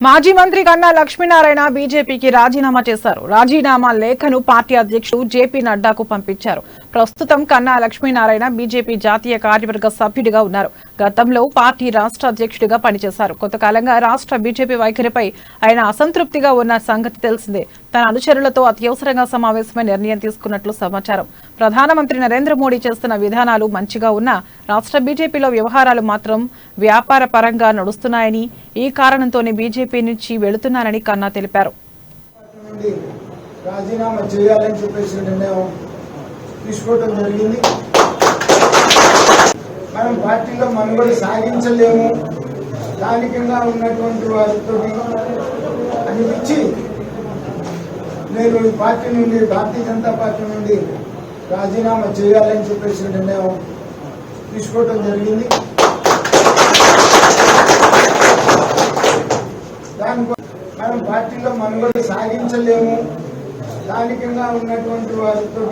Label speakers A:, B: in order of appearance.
A: మాజీ మంత్రి కన్నా లక్ష్మీనారాయణ బీజేపీకి రాజీనామా చేశారు. రాజీనామా లేఖను పార్టీ అధ్యక్షుడు జేపీ నడ్డాకు పంపించారు. ప్రస్తుతం కన్నా లక్ష్మీనారాయణ బీజేపీ జాతీయ కార్యవర్గ సభ్యుడిగా ఉన్నారు. గతంలో పార్టీ రాష్ట్ర అధ్యక్షుడిగా పనిచేశారు. కొంతకాలంగా రాష్ట్ర బీజేపీ వైఖరిపై ఆయన అసంతృప్తిగా ఉన్న సంగతి తెలిసిందే. తన అనుచరులతో అత్యవసరంగా సమావేశమై నిర్ణయం తీసుకున్నట్లు సమాచారం. ప్రధానమంత్రి నరేంద్ర మోడీ చేస్తున్న విధానాలు మంచిగా ఉన్నా రాష్ట్ర బీజేపీలో వ్యవహారాలు మాత్రం వ్యాపార పరంగా నడుస్తున్నాయని, ఈ కారణంతోనే బీజేపీ నుంచి వెళుతున్నానని కన్నా తెలిపారు.
B: రాజీనామా చేయాలని చెప్పేసి నిర్ణయం తీసుకోవడం జరిగింది. మనం పార్టీలో మనుగడ సాగించలేము, స్థానికంగా ఉన్నటువంటి వారితో అనిపించి నేను ఈ పార్టీ నుండి, భారతీయ జనతా పార్టీ నుండి రాజీనామా చేయాలని చెప్పేసి నిర్ణయం తీసుకోవడం జరిగింది. మనం పార్టీలో మనుగడ సాగించలేము, స్థానికంగా ఉన్నటువంటి వారితో